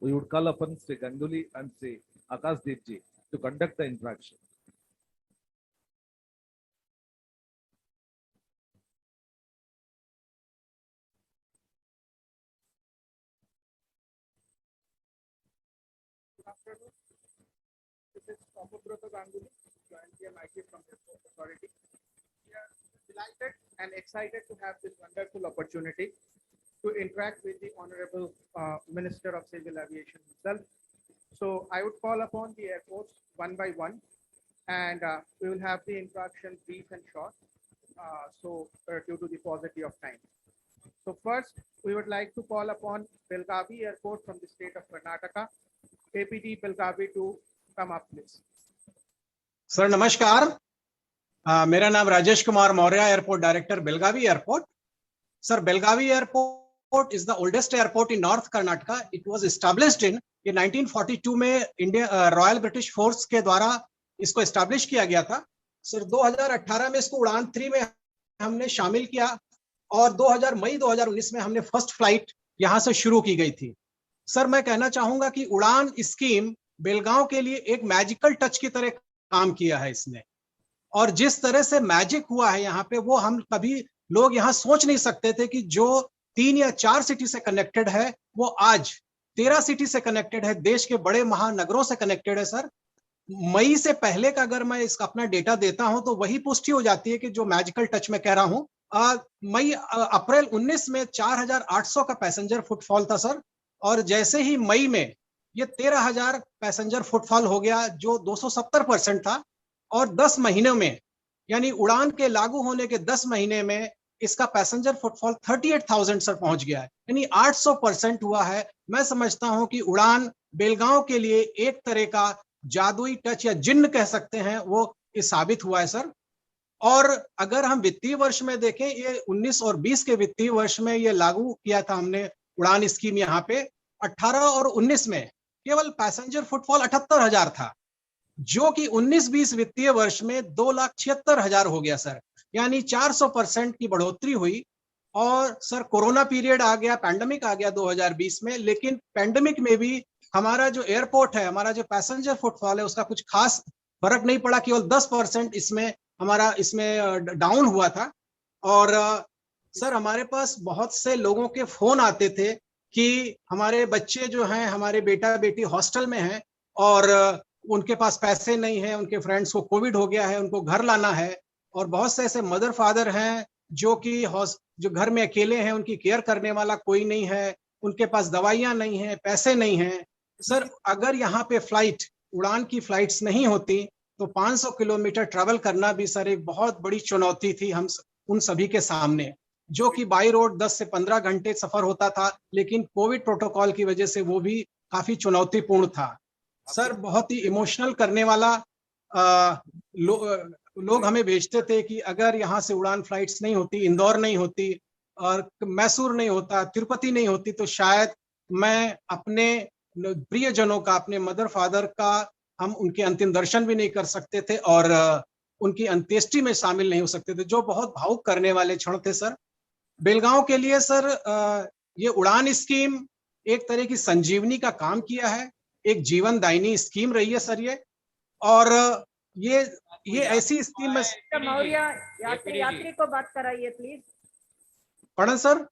we would call upon Sri Ganguly and Sri Akashdeep ji to conduct the interaction. Good afternoon. This is Papabrata Ganguly, Joint MIT from the Port Authority. We are delighted and excited to have this wonderful opportunity to interact with the Honorable Minister of Civil Aviation himself. So I would call upon the airports one by one, and we will have the interaction brief and short, due to the paucity of time. So first, we would like to call upon Belgavi Airport from the state of Karnataka. APD Belgavi to come up, please. Sir नमस्कार, मेरा नाम Rajesh Kumar Maurya, airport director Belagavi airport. Sir Belagavi airport is the oldest airport in north Karnataka. It was established in 1942 में India royal British force के द्वारा इसको establish किया गया था. सर 2018 में इसको उड़ान 3 में हमने शामिल किया और मई 2019 में हमने फर्स्ट फ्लाइट यहां से शुरू की गई थी. सर मैं कहना चाहूंगा कि उड़ान स्कीम बेलगांव के लिए एक मैजिकल टच की तरह काम किया है इसने, और जिस तरह से मैजिक हुआ है यहाँ पे वो हम कभी लोग यहाँ सोच नहीं सकते थे कि जो 3 या 4 सिटी से कनेक्टेड है वो आज 13 सिटी से कनेक्टेड है, देश के बड़े महानगरों से कनेक्टेड है. सर मई से पहले का अगर मैं इसका अपना डेटा देता हूं तो वही पुष्टि हो जाती है कि जो मैजिकल टच में कह रहा हूं. अप्रैल 19 में 4800 का पैसेंजर फुटफॉल था सर, और जैसे ही मई में ये 13,000 पैसेंजर फुटफॉल हो गया जो 270% था, और 10 महीनों में यानी उड़ान के लागू होने के 10 महीने में इसका पैसेंजर फुटफॉल 38,000 सर पहुंच गया है, यानी 800% हुआ है. मैं समझता हूं कि उड़ान बेलगांव के लिए एक तरह का जादुई टच या जिन्न कह सकते हैं वो साबित हुआ है सर. और अगर हम वित्तीय वर्ष में देखें, ये 19 और 20 के वित्तीय वर्ष में ये लागू किया था हमने उड़ान स्कीम. यहाँ पे 18 और 19 में केवल पैसेंजर फुटफॉल 78,000 था, जो कि 19-20 वित्तीय वर्ष में 2,76,000 हो गया सर, यानी 400% की बढ़ोतरी हुई. और सर कोरोना पीरियड आ गया, पैंडेमिक आ गया 2020 में, लेकिन पैंडेमिक में भी हमारा जो एयरपोर्ट है, हमारा जो पैसेंजर फुटफॉल है, उसका कुछ खास फर्क नहीं पड़ा, केवल 10% इसमें डाउन हुआ था. और सर हमारे पास बहुत से लोगों के फोन आते थे कि हमारे बच्चे जो हैं, हमारे बेटा बेटी हॉस्टल में हैं और उनके पास पैसे नहीं है, उनके फ्रेंड्स को कोविड हो गया है, उनको घर लाना है. और बहुत से ऐसे मदर फादर हैं जो घर में अकेले हैं, उनकी केयर करने वाला कोई नहीं है, उनके पास दवाइयां नहीं है, पैसे नहीं हैं. सर अगर यहाँ पे उड़ान की फ्लाइट्स नहीं होती तो 500 किलोमीटर ट्रेवल करना भी सर एक बहुत बड़ी चुनौती थी हम उन सभी के सामने, जो कि बाई रोड 10 से 15 घंटे सफर होता था, लेकिन कोविड प्रोटोकॉल की वजह से वो भी काफी चुनौतीपूर्ण था. सर बहुत ही इमोशनल करने वाला लोग हमें भेजते थे कि अगर यहाँ से उड़ान फ्लाइट्स नहीं होती, इंदौर नहीं होती और मैसूर नहीं होता, तिरुपति नहीं होती, तो शायद मैं अपने प्रियजनों का, अपने मदर फादर का हम उनके अंतिम दर्शन भी नहीं कर सकते थे और उनकी अंत्येष्टि में शामिल नहीं हो सकते थे, जो बहुत भावुक करने वाले क्षण थे सर. बेलगांव के लिए सर ये उड़ान स्कीम एक तरह की संजीवनी का काम किया है, एक जीवन दायिनी स्कीम रही है सर ये. और ये ऐसी स्कीम में मौर्य यात्री को बात कराइए प्लीज. पढ़न सर.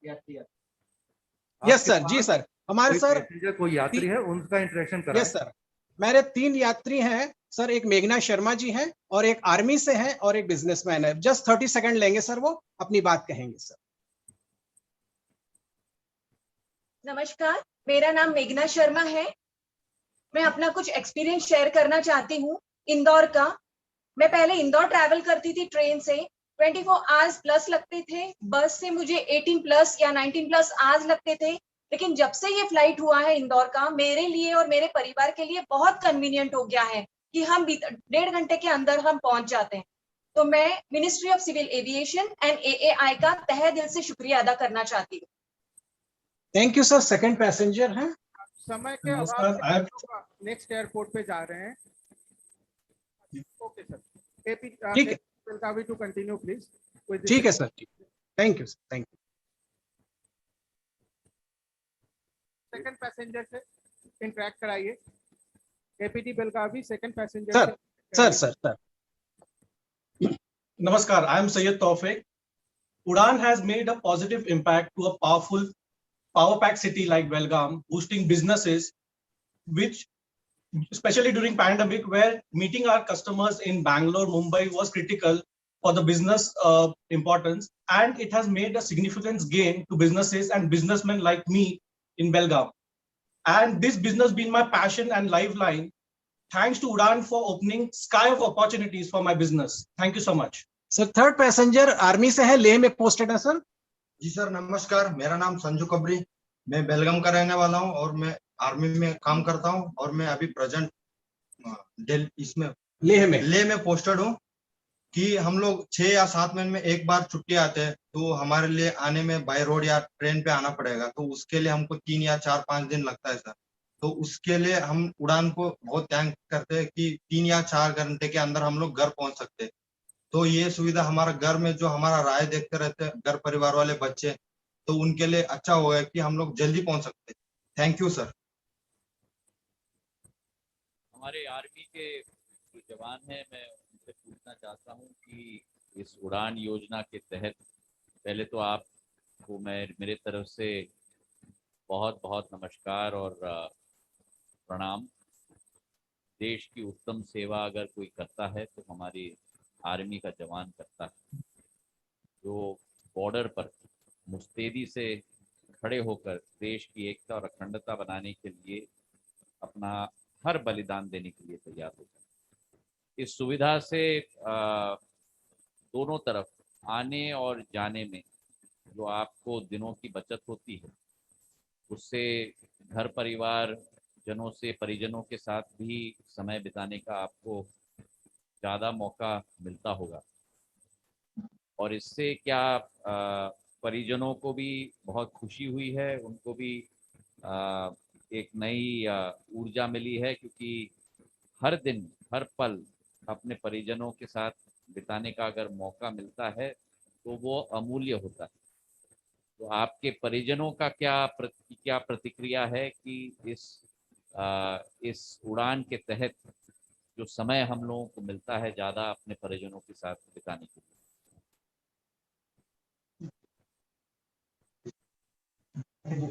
Yes sir. जी सर. हमारे सर कोई यात्री है उनका इंटरेक्शन कराएं. Yes sir. मेरे 3 यात्री हैं सर, एक मेघना शर्मा जी हैं और एक आर्मी से हैं और एक बिजनेसमैन है. जस्ट 30 सेकंड लेंगे सर, वो अपनी बात कहेंगे सर. नमस्कार, मेरा नाम मेघना शर्मा है. मैं अपना कुछ एक्सपीरियंस शेयर करना चाहती हूँ इंदौर का. मैं पहले इंदौर ट्रैवल करती थी ट्रेन से, 24 आवर्स प्लस लगते थे. बस से मुझे 18 प्लस या 19 प्लस आवर्स लगते थे. लेकिन जब से ये फ्लाइट हुआ है इंदौर का, मेरे लिए और मेरे परिवार के लिए बहुत कन्वीनियंट हो गया है कि हम 1.5 घंटे के अंदर हम पहुंच जाते हैं. तो मैं ministry of civil aviation and AAI का तहे दिल से शुक्रिया अदा करना चाहती हूँ. Thank you sir. Second passenger हैं. समय के अभाव से नेक्स्ट एयरपोर्ट पे जा रहे हैं. Okay sir. ठीक है. Belagavi to continue please. ठीक है sir. Thank you sir. Thank you. Second passenger से इंटरेक्ट कराइए। APT Belagavi second passenger. Sir. Namaskar, I am Syed Tawfiq. Udan has made a positive impact to a powerful power pack city like Belgaum, boosting businesses, which especially during pandemic where meeting our customers in Bangalore, Mumbai was critical for the business importance, and it has made a significant gain to businesses and businessmen like me in Belgaum. And this business being my passion and lifeline, thanks to Udan for opening sky of opportunities for my business. Thank you so much. Sir, third passenger army से है, लेह में posted है sir. जी sir नमस्कार, मेरा नाम संजू कबरी, मैं बेलगाम का रहने वाला हूं और मैं आर्मी में काम करता हूं और मैं अभी प्रेजेंट इसमें लेह में पोस्टेड हूं कि हम लोग 6 या 7 महीने में एक बार छुट्टी आते हैं, तो हमारे लिए आने में बाय रोड या ट्रेन पे आना पड़ेगा, तो उसके लिए हमको 3 या 4-5 दिन लगता है सर। तो उसके लिए हम उड़ान को बहुत थैंक करते हैं कि 3 या 4 घंटे के अंदर हम लोग घर पहुंच सकते हैं। तो ये सुविधा हमारा घर में जो हमारा राय देखते रहते हैं घर परिवार वाले बच्चे, तो उनके लिए अच्छा होगा कि हम लोग जल्दी पहुंच सकते हैं। Thank you sir. हमारे आर्मी के जो जवान हैं, मैं उनसे पूछना चाहता हूं कि इस उड़ान योजना के तहत पहले तो आपको मैं मेरे तरफ से बहुत बहुत नमस्कार और प्रणाम। देश की उत्तम सेवा अगर कोई करता है तो हमारी आर्मी का जवान करता है, जो बॉर्डर पर मुस्तैदी से खड़े होकर देश की एकता और अखंडता बनाने के लिए अपना हर बलिदान देने के लिए तैयार होता है। इस सुविधा से दोनों तरफ आने और जाने में जो आपको दिनों की बचत होती है, उससे घर परिवार जनों से परिजनों के साथ भी समय बिताने का आपको ज़्यादा मौका मिलता होगा और इससे क्या परिजनों को भी बहुत खुशी हुई है, उनको भी एक नई ऊर्जा मिली है, क्योंकि हर दिन हर पल अपने परिजनों के साथ बिताने का अगर मौका मिलता है तो वो अमूल्य होता है। तो आपके परिजनों का क्या प्रतिक्रिया है कि इस उड़ान के तहत जो समय हम लोगों को मिलता है ज़्यादा अपने परिजनों के साथ बिताने के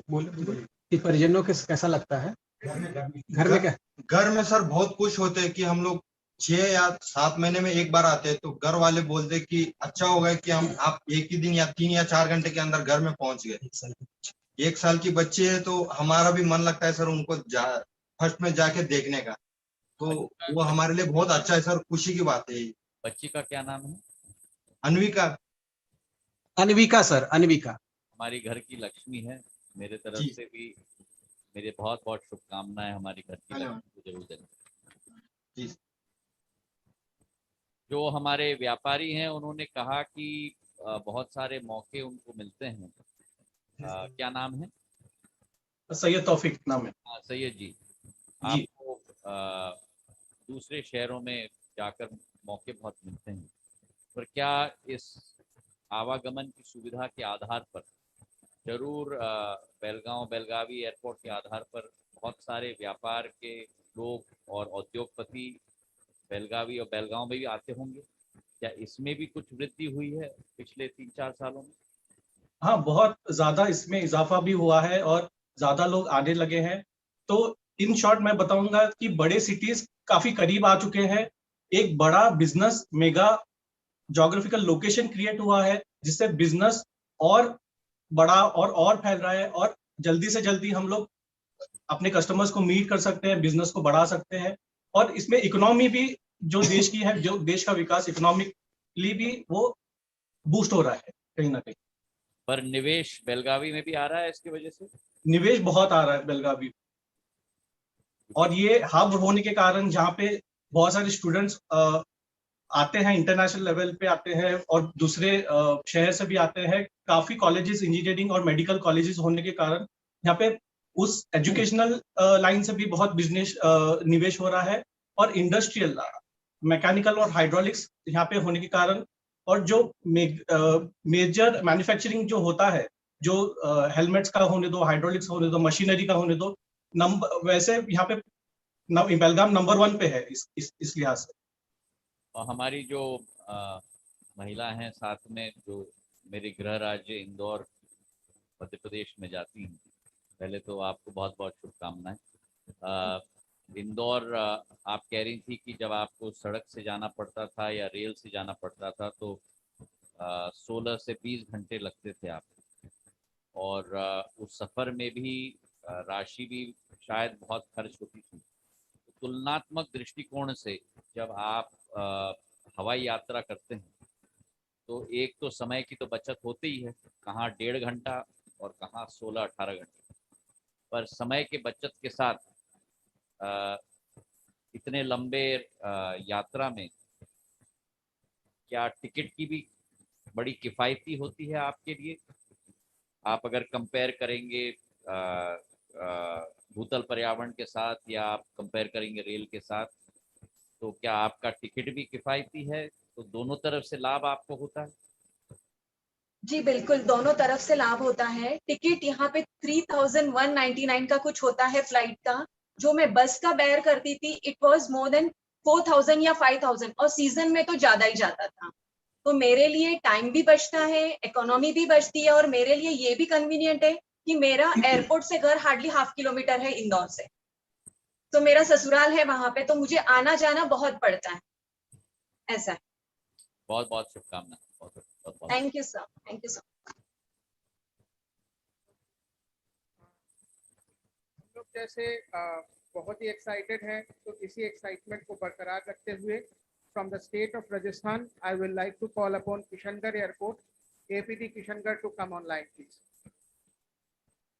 बोले कि परिजनों के कैसा लगता है? घर में सर बहुत खुश होते हैं कि हम लोग 6 या 7 महीने में एक बार आते हैं, तो घर वाले बोलते कि अच्छा होगा कि आप एक ही दिन या 3 या 4 घंटे के अंदर घर में पहुंच गए। 1 साल की बच्ची है तो हमारा भी मन लगता है सर उनको फर्स्ट में जाके देखने का, तो वो हमारे लिए बहुत अच्छा है सर, खुशी की बात है। बच्ची का क्या नाम है? अनविका सर, अनविका हमारी घर की लक्ष्मी है। मेरे तरफ से भी मेरे बहुत बहुत शुभकामनाएं हमारी घर की लक्ष्मी को जरूर देना। जो हमारे व्यापारी हैं उन्होंने कहा कि बहुत सारे मौके उनको मिलते हैं। क्या नाम है? सैयद तौफीक नाम है। सैयद जी, आपको दूसरे शहरों में जाकर मौके बहुत मिलते हैं, पर क्या इस आवागमन की सुविधा के आधार पर जरूर बेलगावी एयरपोर्ट के आधार पर बहुत सारे व्यापार के लोग और उद्योगपति बेलगावी और बेलगांव में भी आते होंगे? क्या इसमें भी कुछ वृद्धि हुई है पिछले 3-4 सालों में? हाँ, बहुत ज्यादा इसमें इजाफा भी हुआ है और ज्यादा लोग आने लगे हैं। तो इन शॉर्ट मैं बताऊंगा कि बड़े सिटीज काफी करीब आ चुके हैं। एक बड़ा business mega geographical location create हुआ है, जिससे बिजनेस और बड़ा और फैल रहा है और जल्दी से जल्दी हम लोग अपने कस्टमर्स को मीट कर सकते हैं, बिजनेस को बढ़ा सकते हैं और इसमें इकोनॉमी भी जो देश की है, जो देश का विकास इकोनॉमिकली भी वो बूस्ट हो रहा है कहीं ना कहीं। पर निवेश बेलगावी में भी आ रहा है, इसकी वजह से निवेश बहुत आ रहा है बेलगावी, और ये हब होने के कारण जहाँ पे बहुत सारे स्टूडेंट्स आते हैं, इंटरनेशनल लेवल पे आते हैं और दूसरे शहर से भी आते हैं। काफी कॉलेजेस, इंजीनियरिंग और मेडिकल कॉलेजेस होने के कारण यहाँ पे उस एजुकेशनल लाइन से भी बहुत बिजनेस निवेश हो रहा है और इंडस्ट्रियल, मैकेनिकल और हाइड्रोलिक्स यहाँ पे होने के कारण, और जो मेजर मैन्युफैक्चरिंग जो होता है, जो हेलमेट्स का होने दो, हाइड्रोलिक्स होने दो, मशीनरी का होने दो, नंबर वैसे यहाँ पे बेलगाम नंबर 1 पे है इस लिहाज से। और हमारी जो महिला हैं साथ में, जो मेरे गृह राज्य इंदौर मध्य प्रदेश में जाती हैं, पहले तो आपको बहुत बहुत शुभकामनाएं। इंदौर आप कह रही थी कि जब आपको सड़क से जाना पड़ता था या रेल से जाना पड़ता था तो 16 से 20 घंटे लगते थे आपको, और उस सफ़र में भी राशि भी शायद बहुत खर्च होती थी। तुलनात्मक दृष्टिकोण से जब आप हवाई यात्रा करते हैं तो एक तो समय की तो बचत होती ही है, कहाँ 1.5 घंटा और कहाँ 16-18 घंटे, पर समय के बचत के साथ इतने लंबे यात्रा में क्या टिकट की भी बड़ी किफ़ायती होती है आपके लिए? आप अगर कंपेयर करेंगे भूतल पर्यावरण के साथ या आप कंपेयर करेंगे रेल के साथ, तो क्या आपका टिकट भी किफ़ायती है? तो दोनों तरफ से लाभ आपको होता है? जी बिल्कुल, दोनों तरफ से लाभ होता है। टिकट यहाँ पे 3199 का कुछ होता है फ्लाइट का। जो मैं बस का बेयर करती थी, इट वाज मोर देन 4000 या 5000, और सीजन में तो ज्यादा ही जाता था। तो मेरे लिए टाइम भी बचता है, इकोनॉमी भी बचती है, और मेरे लिए ये भी कन्वीनियंट है कि मेरा एयरपोर्ट से घर हार्डली 0.5 किलोमीटर है इंदौर से। तो मेरा ससुराल है वहां पे, तो मुझे आना जाना बहुत पड़ता है, ऐसा है। बहुत बहुत शुभकामनाएं। बहुत बहुत thank you sir, thank you sir. हम लोग जैसे बहुत ही एक्साइटेड हैं, तो इसी एक्साइटमेंट को बरकरार रखते हुए from the state of Rajasthan, I will like to call upon Kishangarh Airport, APD Kishangarh, to come online, please.